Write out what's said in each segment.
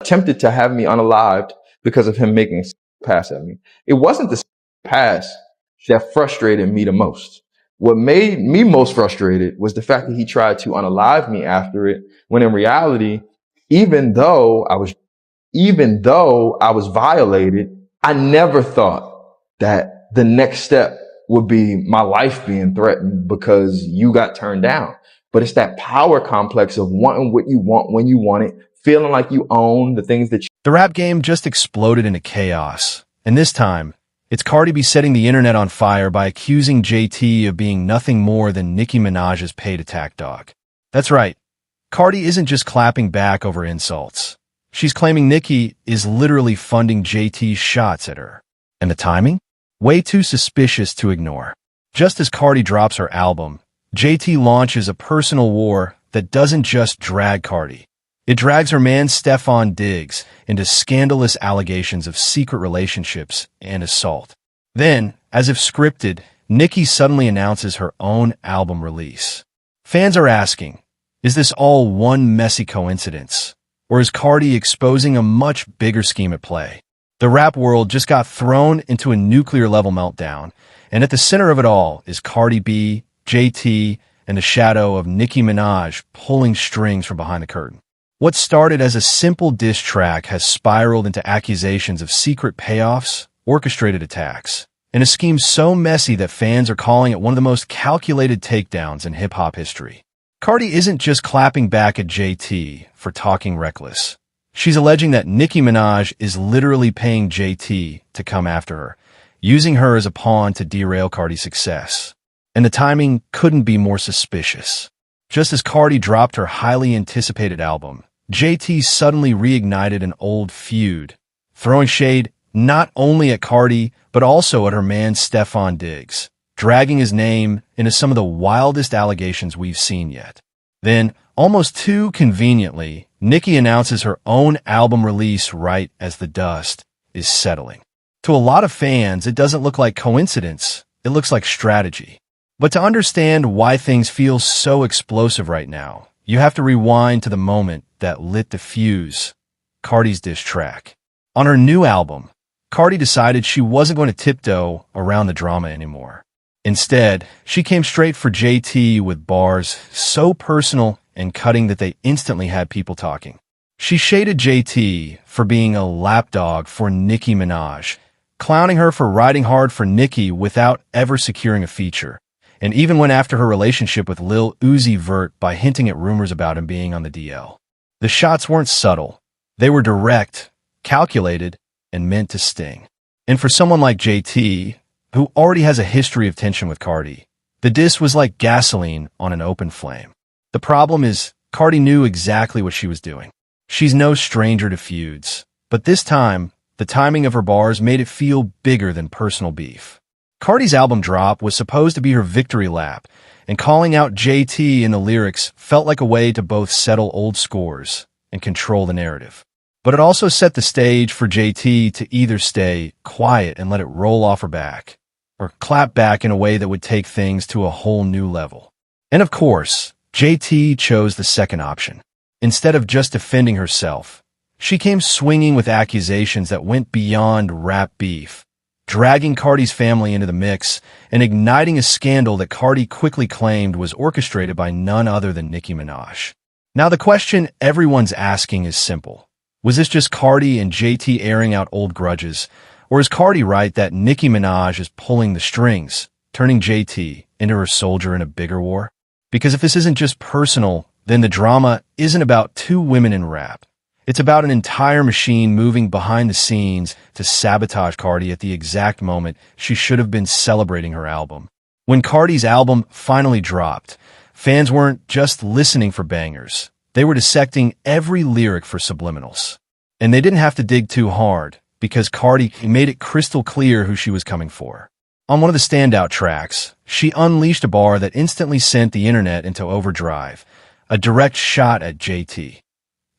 attempted to have me unalived because of him making a pass at me. It wasn't the pass that frustrated me the most. What made me most frustrated was the fact that he tried to unalive me after it, when in reality, even though I was violated, I never thought that the next step would be my life being threatened because you got turned down. But it's that power complex of wanting what you want when you want it, feeling like you own the things that you... The rap game just exploded into chaos. And this time, it's Cardi B setting the internet on fire by accusing JT of being nothing more than Nicki Minaj's paid attack dog. That's right. Cardi isn't just clapping back over insults. She's claiming Nicki is literally funding JT's shots at her. And the timing? Way too suspicious to ignore. Just as Cardi drops her album, JT launches a personal war that doesn't just drag Cardi. It drags her man Stefon Diggs into scandalous allegations of secret relationships and assault. Then, as if scripted, Nicki suddenly announces her own album release. Fans are asking, is this all one messy coincidence? Or is Cardi exposing a much bigger scheme at play? The rap world just got thrown into a nuclear-level meltdown, and at the center of it all is Cardi B, JT, and the shadow of Nicki Minaj pulling strings from behind the curtain. What started as a simple diss track has spiraled into accusations of secret payoffs, orchestrated attacks, and a scheme so messy that fans are calling it one of the most calculated takedowns in hip-hop history. Cardi isn't just clapping back at JT for talking reckless. She's alleging that Nicki Minaj is literally paying JT to come after her, using her as a pawn to derail Cardi's success. And the timing couldn't be more suspicious. Just as Cardi dropped her highly anticipated album, JT suddenly reignited an old feud, throwing shade not only at Cardi, but also at her man Stefon Diggs, dragging his name into some of the wildest allegations we've seen yet. Then, almost too conveniently, Nicki announces her own album release right as the dust is settling. To a lot of fans, it doesn't look like coincidence, it looks like strategy. But to understand why things feel so explosive right now, you have to rewind to the moment that lit the fuse, Cardi's diss track. On her new album, Cardi decided she wasn't going to tiptoe around the drama anymore. Instead, she came straight for JT with bars so personal and cutting that they instantly had people talking. She shaded JT for being a lapdog for Nicki Minaj, clowning her for riding hard for Nicki without ever securing a feature, and even went after her relationship with Lil Uzi Vert by hinting at rumors about him being on the DL. The shots weren't subtle. They were direct, calculated, and meant to sting. And for someone like JT, who already has a history of tension with Cardi, the diss was like gasoline on an open flame. The problem is, Cardi knew exactly what she was doing. She's no stranger to feuds, but this time, the timing of her bars made it feel bigger than personal beef. Cardi's album drop was supposed to be her victory lap, and calling out JT in the lyrics felt like a way to both settle old scores and control the narrative. But it also set the stage for JT to either stay quiet and let it roll off her back, or clap back in a way that would take things to a whole new level. And of course, JT chose the second option. Instead of just defending herself, she came swinging with accusations that went beyond rap beef, dragging Cardi's family into the mix and igniting a scandal that Cardi quickly claimed was orchestrated by none other than Nicki Minaj. Now the question everyone's asking is simple. Was this just Cardi and JT airing out old grudges, or is Cardi right that Nicki Minaj is pulling the strings, turning JT into her soldier in a bigger war? Because if this isn't just personal, then the drama isn't about two women in rap. It's about an entire machine moving behind the scenes to sabotage Cardi at the exact moment she should have been celebrating her album. When Cardi's album finally dropped, fans weren't just listening for bangers. They were dissecting every lyric for subliminals. And they didn't have to dig too hard, because Cardi made it crystal clear who she was coming for. On one of the standout tracks, she unleashed a bar that instantly sent the internet into overdrive, a direct shot at JT.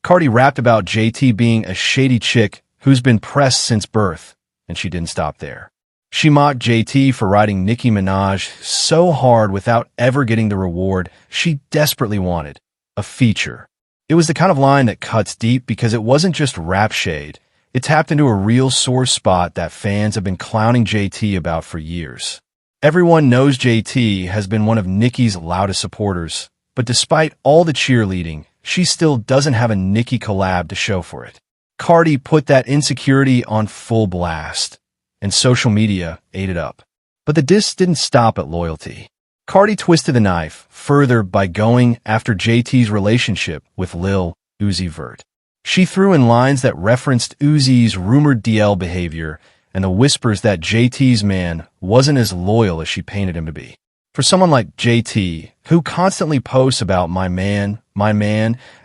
Cardi rapped about JT being a shady chick who's been pressed since birth, and she didn't stop there. She mocked JT for riding Nicki Minaj so hard without ever getting the reward she desperately wanted, a feature. It was the kind of line that cuts deep because it wasn't just rap shade. It tapped into a real sore spot that fans have been clowning JT about for years. Everyone knows JT has been one of Nicki's loudest supporters, but despite all the cheerleading, she still doesn't have a Nicki collab to show for it. Cardi put that insecurity on full blast, and social media ate it up. But the diss didn't stop at loyalty. Cardi twisted the knife further by going after JT's relationship with Lil Uzi Vert. She threw in lines that referenced Uzi's rumored DL behavior and the whispers that JT's man wasn't as loyal as she painted him to be. For someone like JT, who constantly posts about my man,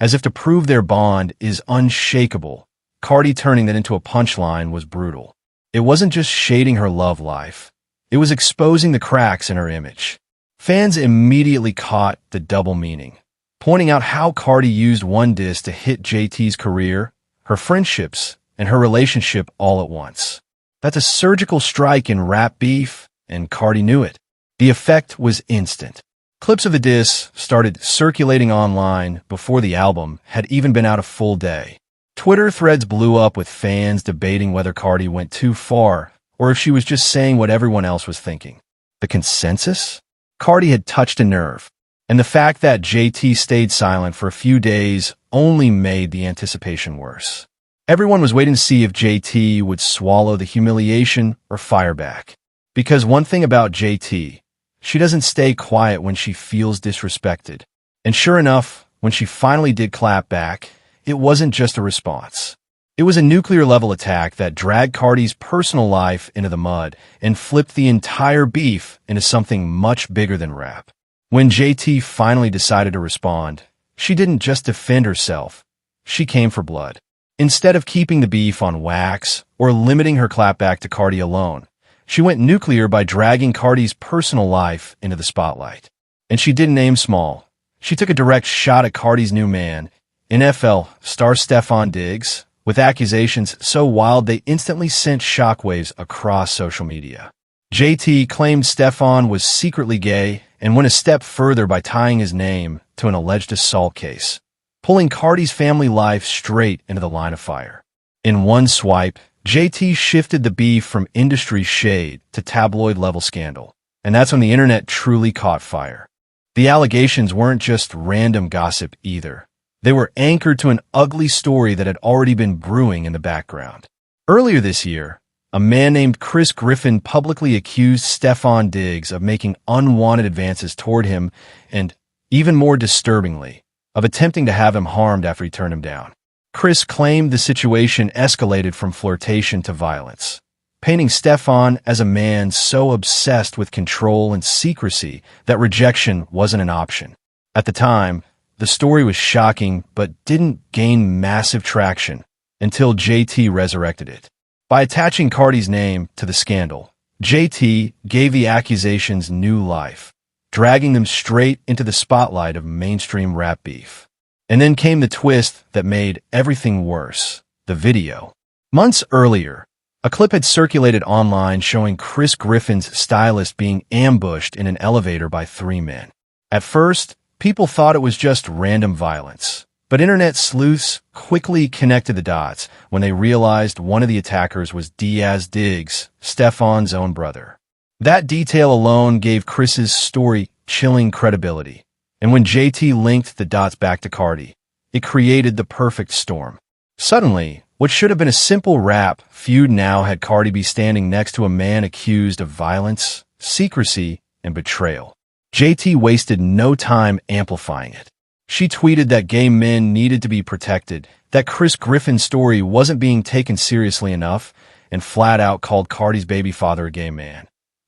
as if to prove their bond is unshakable, Cardi turning that into a punchline was brutal. It wasn't just shading her love life. It was exposing the cracks in her image. Fans immediately caught the double meaning, pointing out how Cardi used one diss to hit JT's career, her friendships, and her relationship all at once. That's a surgical strike in rap beef, and Cardi knew it. The effect was instant. Clips of the diss started circulating online before the album had even been out a full day. Twitter threads blew up with fans debating whether Cardi went too far or if she was just saying what everyone else was thinking. The consensus? Cardi had touched a nerve, and the fact that JT stayed silent for a few days only made the anticipation worse. Everyone was waiting to see if JT would swallow the humiliation or fire back. Because one thing about JT, she doesn't stay quiet when she feels disrespected. And sure enough, when she finally did clap back, it wasn't just a response. It was a nuclear-level attack that dragged Cardi's personal life into the mud and flipped the entire beef into something much bigger than rap. When JT finally decided to respond, she didn't just defend herself. She came for blood. Instead of keeping the beef on wax or limiting her clapback to Cardi alone, she went nuclear by dragging Cardi's personal life into the spotlight. And she didn't aim small. She took a direct shot at Cardi's new man, NFL star Stefon Diggs, with accusations so wild they instantly sent shockwaves across social media. JT claimed Stefon was secretly gay and went a step further by tying his name to an alleged assault case, pulling Cardi's family life straight into the line of fire. In one swipe, JT shifted the beef from industry shade to tabloid-level scandal, and that's when the internet truly caught fire. The allegations weren't just random gossip either. They were anchored to an ugly story that had already been brewing in the background. Earlier this year, a man named Chris Griffin publicly accused Stefon Diggs of making unwanted advances toward him and, even more disturbingly, of attempting to have him harmed after he turned him down. Chris claimed the situation escalated from flirtation to violence, painting Stefon as a man so obsessed with control and secrecy that rejection wasn't an option. At the time, the story was shocking but didn't gain massive traction until JT resurrected it. By attaching Cardi's name to the scandal, JT gave the accusations new life, dragging them straight into the spotlight of mainstream rap beef. And then came the twist that made everything worse: the video. Months earlier, a clip had circulated online showing Chris Griffin's stylist being ambushed in an elevator by three men. At first, people thought it was just random violence, but internet sleuths quickly connected the dots when they realized one of the attackers was Diaz Diggs, Stefon's own brother. That detail alone gave Chris's story chilling credibility, and when JT linked the dots back to Cardi, it created the perfect storm. Suddenly, what should have been a simple rap feud now had Cardi B standing next to a man accused of violence, secrecy, and betrayal. JT wasted no time amplifying it. She tweeted that gay men needed to be protected, that Chris Griffin's story wasn't being taken seriously enough, and flat out called Cardi's baby father a gay man.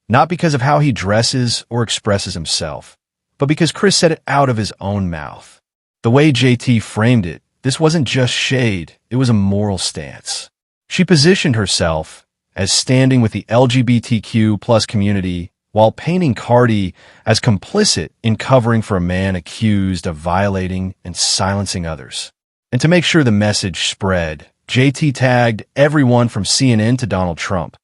Not because of how he dresses or expresses himself, but because Chris said it out of his own mouth. The way JT framed it, this wasn't just shade, it was a moral stance. She positioned herself as standing with the LGBTQ+ community while painting Cardi as complicit in covering for a man accused of violating and silencing others. And to make sure the message spread, JT tagged everyone from CNN to Donald Trump.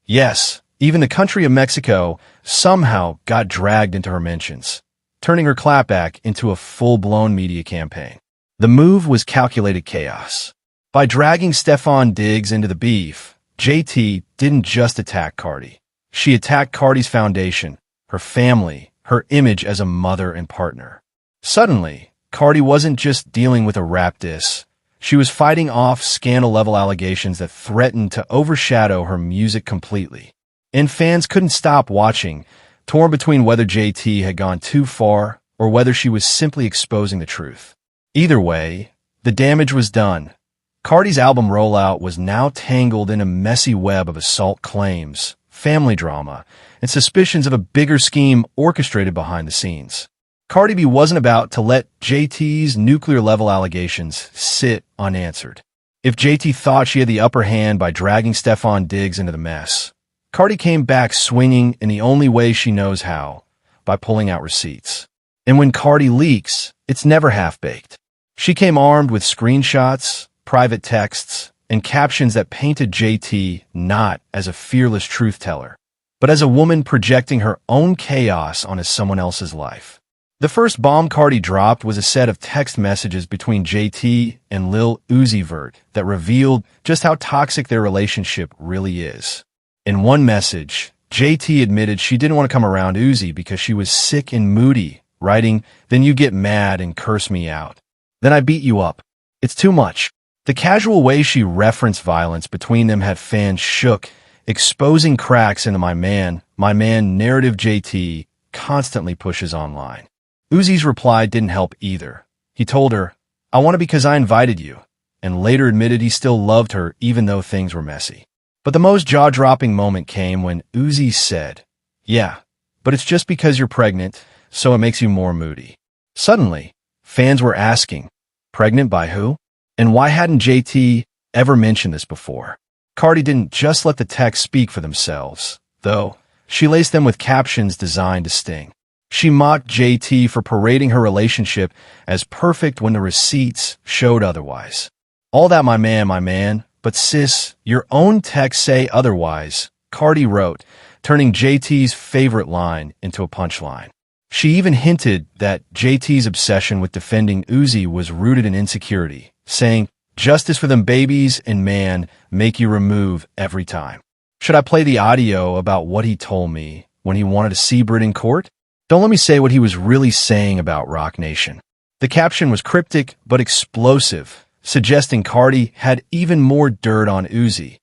Yes, even the country of Mexico somehow got dragged into her mentions, turning her clapback into a full-blown media campaign. The move was calculated chaos. By dragging Stefon Diggs into the beef, JT didn't just attack Cardi. She attacked Cardi's foundation, her family, her image as a mother and partner. Suddenly, Cardi wasn't just dealing with a rap diss. She was fighting off scandal-level allegations that threatened to overshadow her music completely. And fans couldn't stop watching, torn between whether JT had gone too far or whether she was simply exposing the truth. Either way, the damage was done. Cardi's album rollout was now tangled in a messy web of assault claims, family drama, and suspicions of a bigger scheme orchestrated behind the scenes. Cardi B wasn't about to let JT's nuclear-level allegations sit unanswered. If JT thought she had the upper hand by dragging Stefon Diggs into the mess, Cardi came back swinging in the only way she knows how, by pulling out receipts. And when Cardi leaks, it's never half-baked. She came armed with screenshots, private texts, and captions that painted JT not as a fearless truth-teller, but as a woman projecting her own chaos onto someone else's life. The first bomb Cardi dropped was a set of text messages between JT and Lil Uzi Vert that revealed just how toxic their relationship really is. In one message, JT admitted she didn't want to come around Uzi because she was sick and moody, writing, "Then you get mad and curse me out. Then I beat you up. It's too much." The casual way she referenced violence between them had fans shook, exposing cracks into my man narrative JT constantly pushes online. Uzi's reply didn't help either. He told her, "I want it because I invited you," and later admitted he still loved her even though things were messy. But the most jaw-dropping moment came when Uzi said, "Yeah, but it's just because you're pregnant, so it makes you more moody." Suddenly, fans were asking, pregnant by who? And why hadn't JT ever mentioned this before? Cardi didn't just let the texts speak for themselves, though. She laced them with captions designed to sting. She mocked JT for parading her relationship as perfect when the receipts showed otherwise. "All that my man, but sis, your own texts say otherwise," Cardi wrote, turning JT's favorite line into a punchline. She even hinted that JT's obsession with defending Uzi was rooted in insecurity, saying, "Justice for them babies and man make you remove every time." Should I play the audio about what he told me when he wanted to see Brit in court? Don't let me say what he was really saying about Roc Nation. The caption was cryptic but explosive, suggesting Cardi had even more dirt on Uzi,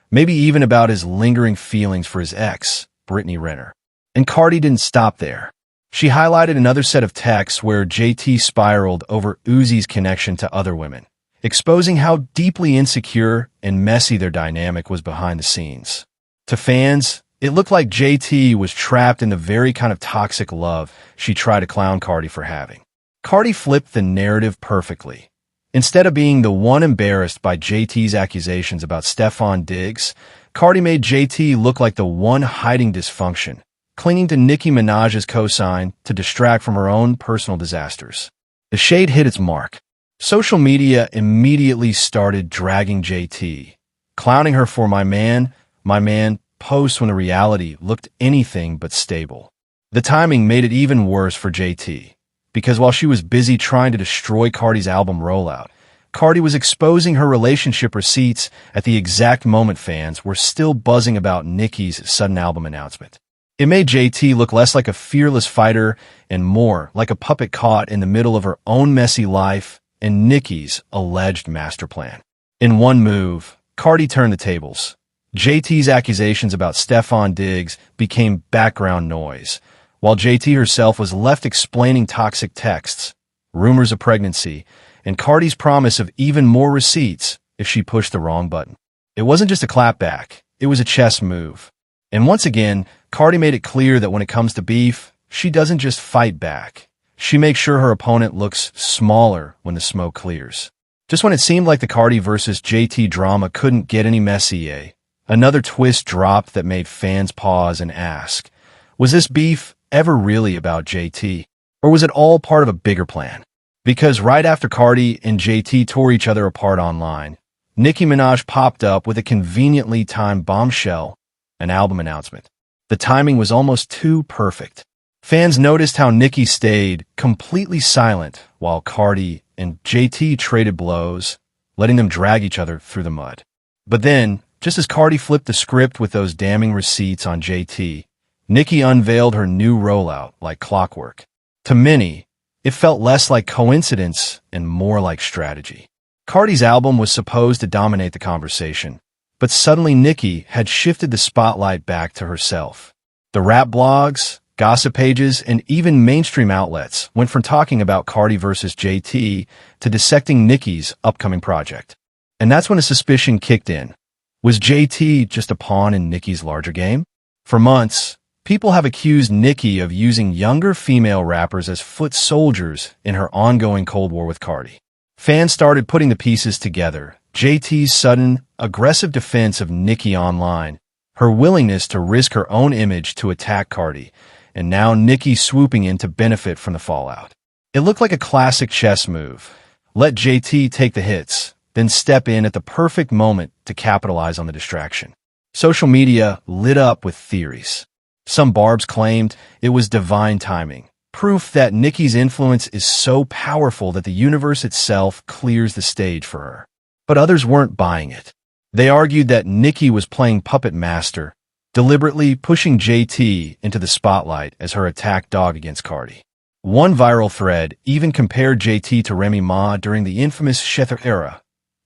maybe even about his lingering feelings for his ex, Brittany Renner. And Cardi didn't stop there. She highlighted another set of texts where JT spiraled over Uzi's connection to other women, exposing how deeply insecure and messy their dynamic was behind the scenes. To fans, it looked like JT was trapped in the very kind of toxic love she tried to clown Cardi for having. Cardi flipped the narrative perfectly. Instead of being the one embarrassed by JT's accusations about Stefon Diggs, Cardi made JT look like the one hiding dysfunction, clinging to Nicki Minaj's cosign to distract from her own personal disasters. The shade hit its mark. Social media immediately started dragging JT, clowning her for my man posts when the reality looked anything but stable. The timing made it even worse for JT, because while she was busy trying to destroy Cardi's album rollout, Cardi was exposing her relationship receipts at the exact moment fans were still buzzing about Nicki's sudden album announcement. It made JT look less like a fearless fighter and more like a puppet caught in the middle of her own messy life and Nicki's alleged master plan. In one move, Cardi turned the tables. JT's accusations about Stefon Diggs became background noise, while JT herself was left explaining toxic texts, rumors of pregnancy, and Cardi's promise of even more receipts if she pushed the wrong button. It wasn't just a clapback, it was a chess move. And once again, Cardi made it clear that when it comes to beef, she doesn't just fight back. She makes sure her opponent looks smaller when the smoke clears. Just when it seemed like the Cardi versus JT drama couldn't get any messier, another twist dropped that made fans pause and ask, was this beef ever really about JT? Or was it all part of a bigger plan? Because right after Cardi and JT tore each other apart online, Nicki Minaj popped up with a conveniently timed bombshell, an album announcement. The timing was almost too perfect. Fans noticed how Nicki stayed completely silent while Cardi and JT traded blows, letting them drag each other through the mud. But then, just as Cardi flipped the script with those damning receipts on JT, Nicki unveiled her new rollout like clockwork. To many, it felt less like coincidence and more like strategy. Cardi's album was supposed to dominate the conversation, but suddenly Nicki had shifted the spotlight back to herself. The rap blogs, gossip pages, and even mainstream outlets went from talking about Cardi versus JT to dissecting Nicki's upcoming project. And that's when a suspicion kicked in. Was JT just a pawn in Nicki's larger game? For months, people have accused Nicki of using younger female rappers as foot soldiers in her ongoing Cold War with Cardi. Fans started putting the pieces together. JT's sudden, aggressive defense of Nicki online, her willingness to risk her own image to attack Cardi, and now Nicki swooping in to benefit from the fallout. It looked like a classic chess move. Let JT take the hits, then step in at the perfect moment to capitalize on the distraction. Social media lit up with theories. Some barbs claimed it was divine timing, proof that Nicki's influence is so powerful that the universe itself clears the stage for her. But others weren't buying it. They argued that Nicki was playing puppet master, deliberately pushing JT into the spotlight as her attack dog against Cardi. One viral thread even compared JT to Remy Ma during the infamous Shether era,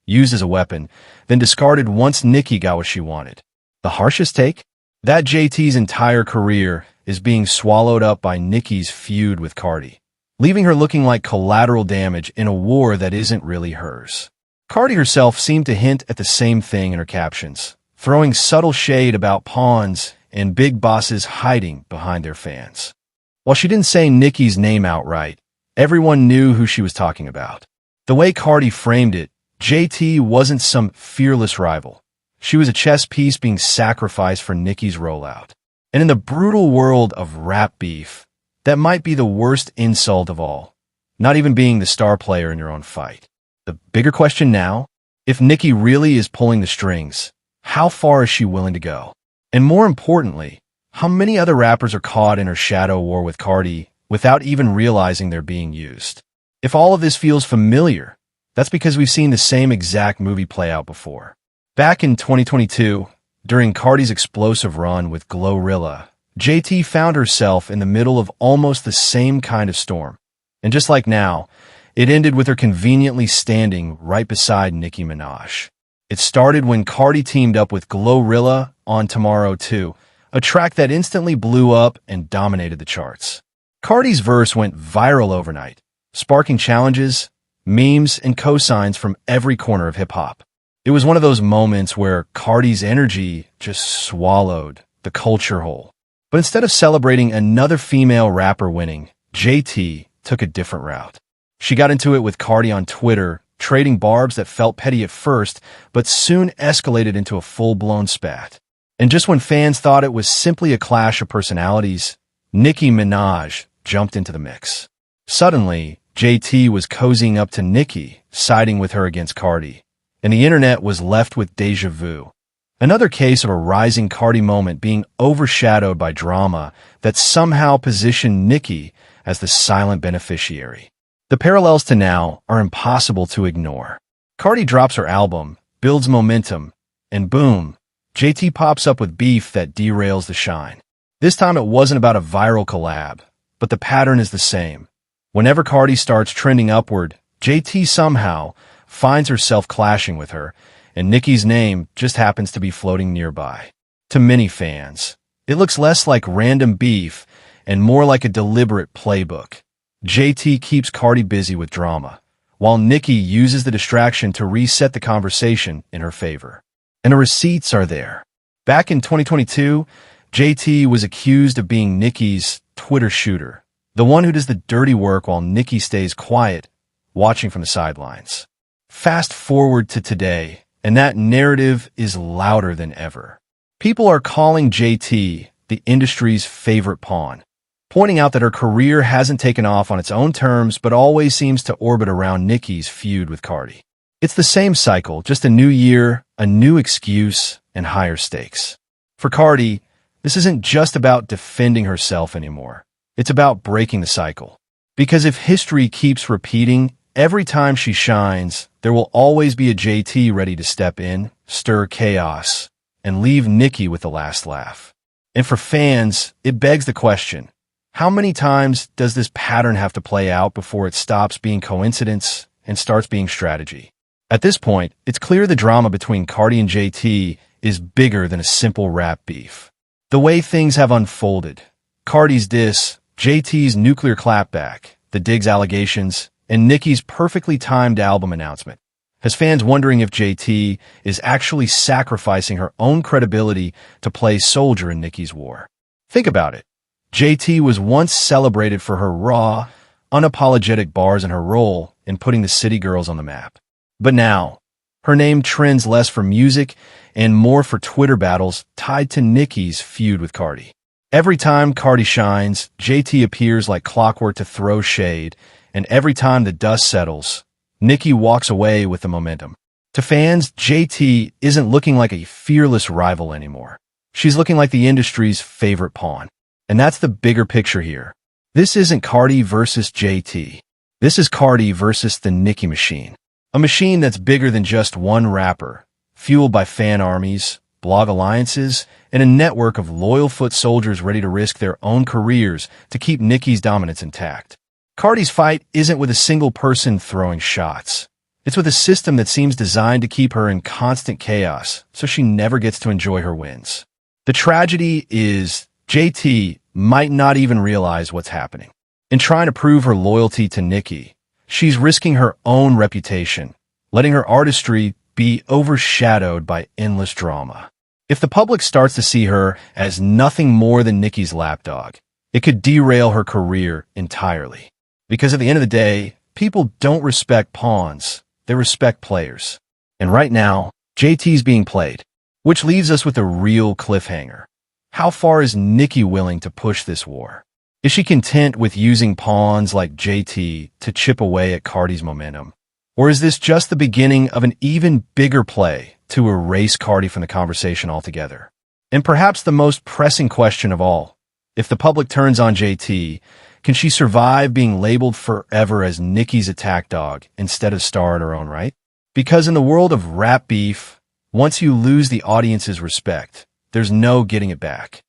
used as a weapon, then discarded once Nicki got what she wanted. The harshest take? That JT's entire career is being swallowed up by Nicki's feud with Cardi, leaving her looking like collateral damage in a war that isn't really hers. Cardi herself seemed to hint at the same thing in her captions, throwing subtle shade about pawns and big bosses hiding behind their fans. While she didn't say Nicki's name outright, everyone knew who she was talking about. The way Cardi framed it, JT wasn't some fearless rival. She was a chess piece being sacrificed for Nicki's rollout. And in the brutal world of rap beef, that might be the worst insult of all, not even being the star player in your own fight. The bigger question now, if Nicki really is pulling the strings, how far is she willing to go? And more importantly, how many other rappers are caught in her shadow war with Cardi without even realizing they're being used? If all of this feels familiar, that's because we've seen the same exact movie play out before. Back in 2022, during Cardi's explosive run with Glorilla, JT found herself in the middle of almost the same kind of storm. And just like now, it ended with her conveniently standing right beside Nicki Minaj. It started when Cardi teamed up with Glorilla on Tomorrow 2, a track that instantly blew up and dominated the charts. Cardi's verse went viral overnight, sparking challenges, memes, and cosigns from every corner of hip-hop. It was one of those moments where Cardi's energy just swallowed the culture whole. But instead of celebrating another female rapper winning, JT took a different route. She got into it with Cardi on Twitter, trading barbs that felt petty at first, but soon escalated into a full-blown spat. And just when fans thought it was simply a clash of personalities, Nicki Minaj jumped into the mix. Suddenly, JT was cozying up to Nicki, siding with her against Cardi, and the internet was left with déjà vu. Another case of a rising Cardi moment being overshadowed by drama that somehow positioned Nicki as the silent beneficiary. The parallels to now are impossible to ignore. Cardi drops her album, builds momentum, and boom, JT pops up with beef that derails the shine. This time it wasn't about a viral collab, but the pattern is the same. Whenever Cardi starts trending upward, JT somehow finds herself clashing with her, and Nicki's name just happens to be floating nearby. To many fans, it looks less like random beef and more like a deliberate playbook. JT keeps Cardi busy with drama, while Nicki uses the distraction to reset the conversation in her favor. And the receipts are there. Back in 2022, JT was accused of being Nicki's Twitter shooter, the one who does the dirty work while Nicki stays quiet, watching from the sidelines. Fast forward to today, and that narrative is louder than ever. People are calling JT the industry's favorite pawn, pointing out that her career hasn't taken off on its own terms but always seems to orbit around Nicki's feud with Cardi. It's the same cycle, just a new year, a new excuse, and higher stakes. For Cardi, this isn't just about defending herself anymore. It's about breaking the cycle. Because if history keeps repeating, every time she shines, there will always be a JT ready to step in, stir chaos, and leave Nicki with the last laugh. And for fans, it begs the question, how many times does this pattern have to play out before it stops being coincidence and starts being strategy? At this point, it's clear the drama between Cardi and JT is bigger than a simple rap beef. The way things have unfolded, Cardi's diss, JT's nuclear clapback, the Diggs allegations, and Nicki's perfectly timed album announcement, has fans wondering if JT is actually sacrificing her own credibility to play soldier in Nicki's war. Think about it. JT was once celebrated for her raw, unapologetic bars and her role in putting the city girls on the map. But now, her name trends less for music and more for Twitter battles tied to Nicki's feud with Cardi. Every time Cardi shines, JT appears like clockwork to throw shade, and every time the dust settles, Nicki walks away with the momentum. To fans, JT isn't looking like a fearless rival anymore. She's looking like the industry's favorite pawn. And that's the bigger picture here. This isn't Cardi versus JT. This is Cardi versus the Nicki machine. A machine that's bigger than just one rapper, fueled by fan armies, blog alliances, and a network of loyal foot soldiers ready to risk their own careers to keep Nicki's dominance intact. Cardi's fight isn't with a single person throwing shots. It's with a system that seems designed to keep her in constant chaos, so she never gets to enjoy her wins. The tragedy is JT might not even realize what's happening. In trying to prove her loyalty to Nicki, she's risking her own reputation, letting her artistry be overshadowed by endless drama. If the public starts to see her as nothing more than Nicki's lapdog, it could derail her career entirely. Because at the end of the day, people don't respect pawns, they respect players. And right now, JT's being played, which leaves us with a real cliffhanger. How far is Nicki willing to push this war? Is she content with using pawns like JT to chip away at Cardi's momentum? Or is this just the beginning of an even bigger play to erase Cardi from the conversation altogether? And perhaps the most pressing question of all, if the public turns on JT, can she survive being labeled forever as Nicki's attack dog instead of star in her own right? Because in the world of rap beef, once you lose the audience's respect, there's no getting it back.